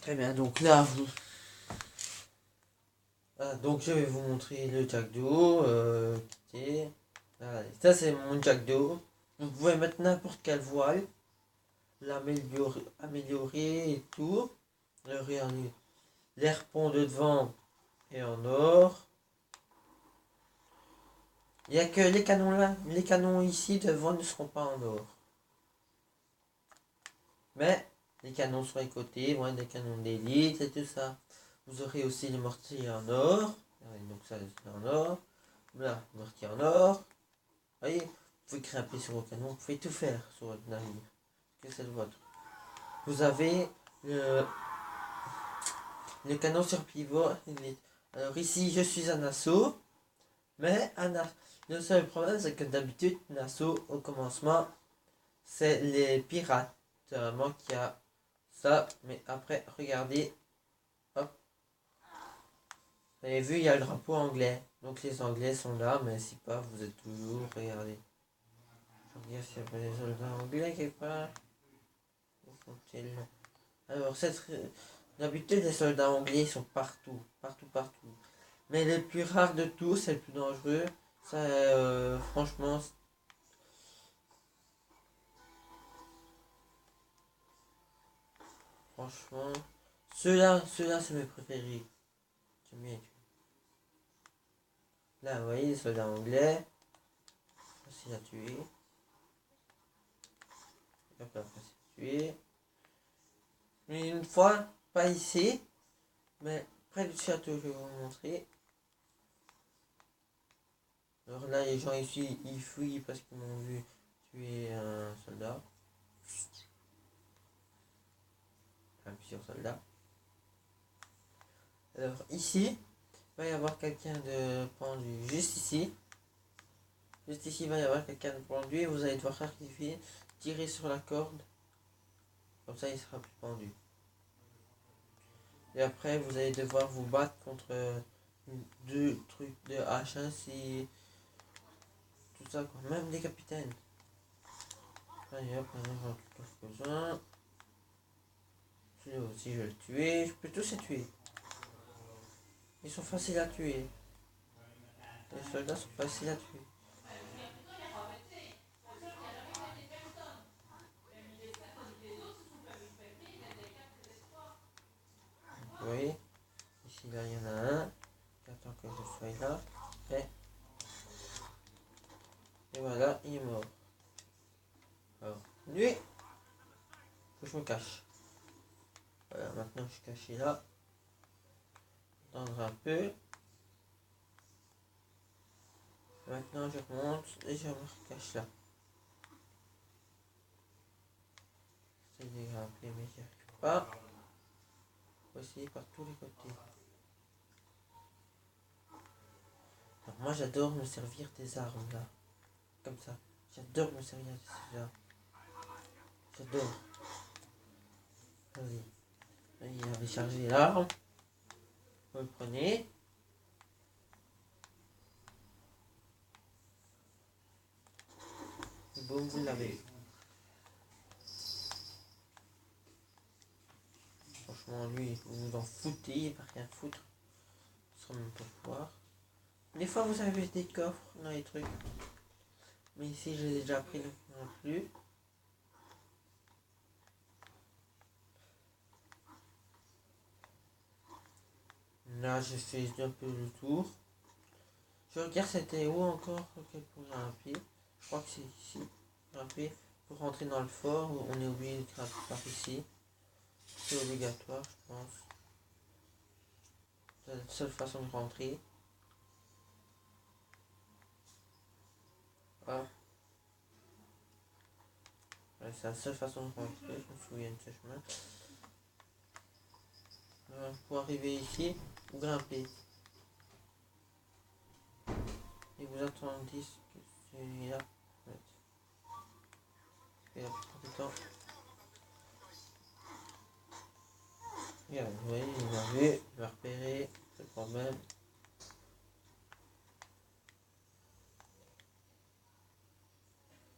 Très bien, donc là, donc je vais vous montrer le jack d'eau. Ça c'est mon jack d'eau. Vous pouvez mettre n'importe quelle voile, améliorer et tout. Regardez, l'air pont de devant est en or. Il n'y a que les canons là, les canons ici devant ne seront pas en or. Mais les canons sur les côtés vont être des canons d'élite et tout ça. Vous aurez aussi les mortiers en or. Donc ça c'est en or. Là, mortier en or. Vous voyez, vous pouvez grimper sur vos canons, vous pouvez tout faire sur votre navire. Que c'est le vôtre. Vous avez le canon sur pivot. Alors ici je suis un assaut. Mais le seul problème c'est que d'habitude un assaut au commencement c'est les pirates. C'est vraiment qu'il y a ça. Mais après regardez. Hop. Vous avez vu il y a le drapeau anglais. Donc les anglais sont là. Mais si pas vous êtes toujours. Regardez. Je regarde s'il y a pas des soldats anglais quelque part. Où sont-ils? Alors d'habitude les soldats anglais sont partout. Partout. Mais le plus rare de tous, c'est le plus dangereux. Ça, franchement, ceux-là, c'est mes préférés. J'aime bien. Là, vous voyez, les soldats anglais. Facile à tuer. Hop là, facile à tuer. Mais une fois, pas ici, mais près du château, je vais vous montrer. Alors là, les gens ici, ils fuient parce qu'ils m'ont vu tuer un soldat. Enfin, plusieurs soldats. Alors ici, il va y avoir quelqu'un de pendu juste ici. Juste ici, il va y avoir quelqu'un de pendu et vous allez devoir sacrifier, tirer sur la corde. Comme ça, il sera plus pendu. Et après, vous allez devoir vous battre contre deux trucs de H1 si tout ça quoi. Même des capitaines. Allez hop, on va quelques-uns. Celui-là aussi, je vais le tuer. Je peux tous les tuer. Ils sont faciles à tuer. Les soldats sont faciles à tuer. Vous voyez, ici là il y en a un. J'attends que je sois là. Et voilà, il est mort. Alors, lui, faut que je me cache. Voilà, maintenant je suis caché là. Attendre un peu. Maintenant je remonte et je me cache là. C'est de grimper mais j'y arrive pas. Faut essayer par tous les côtés. Alors moi j'adore me servir des armes là. Comme ça. J'adore me servir de ces armes. J'adore. Vas-y. Il avait chargé l'arme. Vous le prenez. Et boum, vous l'avez. Franchement, lui, vous vous en foutez, il va rien foutre. Sans même pas pouvoir. Des fois, vous avez des coffres dans les trucs. Mais ici, j'ai déjà pris non plus. Là, j'ai fait un peu le tour. Je regarde c'était où encore pour grimper. Je crois que c'est ici. Grimper pour rentrer dans le fort. On est obligé de grimper par ici. C'est obligatoire, je pense. C'est la seule façon de rentrer. Ah. Ouais, c'est la seule façon de rentrer. Je me souviens de ce chemin. Pour arriver ici, vous grimpez. Et vous attendez que celui-là. Et la plupart du temps. Regarde, vous voyez, il m'a vu, il m'a repéré, c'est le problème.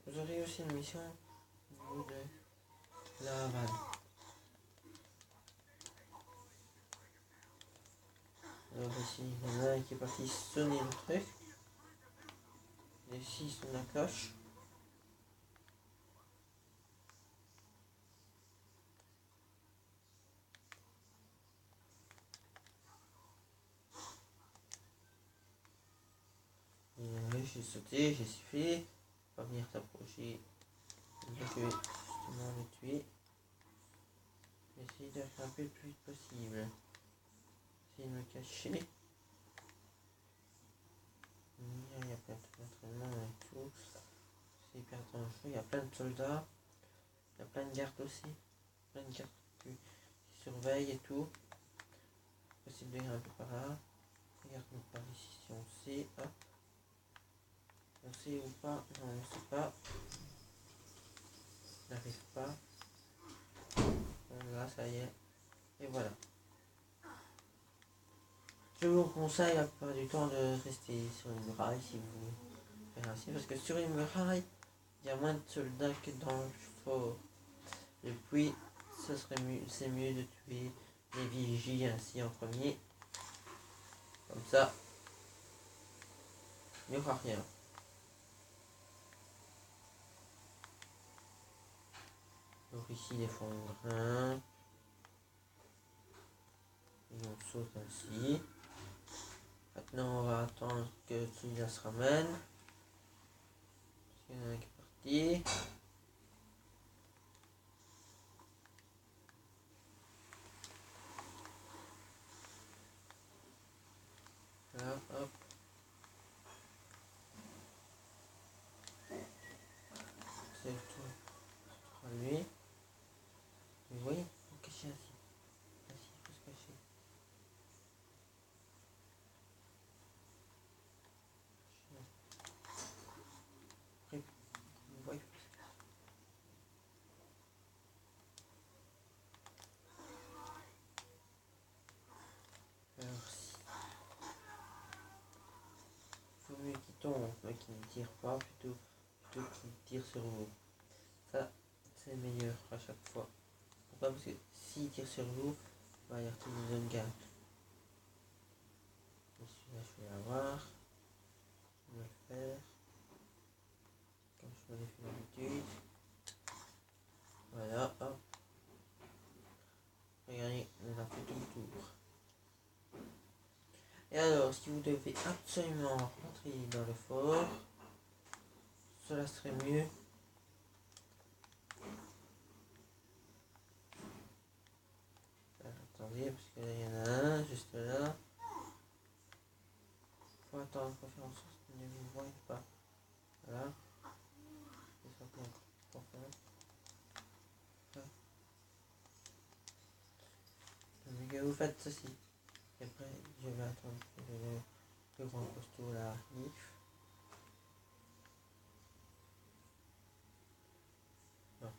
Vous aurez aussi une mission au niveau de la Havane. Alors ici, il y en a un qui est parti sonner le truc. Ici, il sonne la cloche. Et j'ai sauté, j'ai sifflé. Pas venir t'approcher. Je vais justement le tuer. Essayer de grimper le plus vite possible. Essayer de me cacher. Il y a plein d'entraînement et tout. C'est hyper dangereux. Il y a plein de soldats. Il y a plein de gardes aussi. Plein de gardes qui surveillent et tout. Possible de grimper par là. Regarde-nous par ici si on sait. Hop. On sait ou pas? Non, on sait pas. On n'arrive pas. Bon, là, ça y est. Et voilà. Je vous conseille la plupart du temps de rester sur une muraille si vous voulez faire ainsi. Parce que sur une muraille, il y a moins de soldats que dans le fort. Et puis, c'est mieux de tuer les vigies ainsi en premier. Comme ça, il n'y aura rien. Donc ici, les fonds grimpent. Et on saute ainsi. Maintenant, on va attendre que celui-là se ramène. Parce qu'il y en a un qui est parti. Là, hop. C'est tout. À lui. Vous voyez, il faut cacher ainsi. Ainsi, il faut se cacher. Après, vous voyez. Alors, si. Il faut mieux qu'il tombe, mais qu'il ne tire pas, plutôt qu'il tire sur vous. Ça, c'est meilleur à chaque fois. Pourquoi? Parce que s'il tire sur vous, il va y avoir une zone garde. Celui-là, je vais l'avoir. Je vais le faire. Comme je m'en ai fait d'habitude. Voilà, hop. Regardez, on a fait tout le tour. Et alors, si vous devez absolument rentrer dans le fort, cela serait mieux. Alors, attendez, parce que là, il y en a un juste là. Faut attendre, faut faire en sorte qu'il ne vous voie pas. Voilà. Et ça peut encore faire. Donc, vous faites ceci. Et après, je vais attendre que le grand costaud là arrive. Non.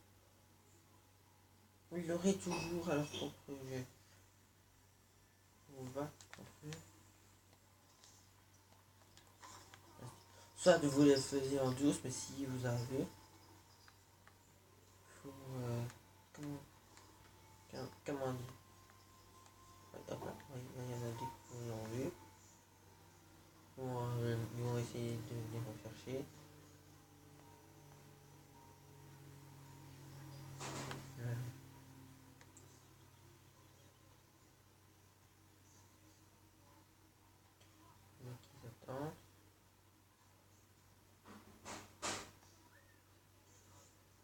Vous l'aurez toujours à leur propre jeu. Vous va contre eux. Soit vous le faisiez en douce, mais si vous avez, faut comment dire,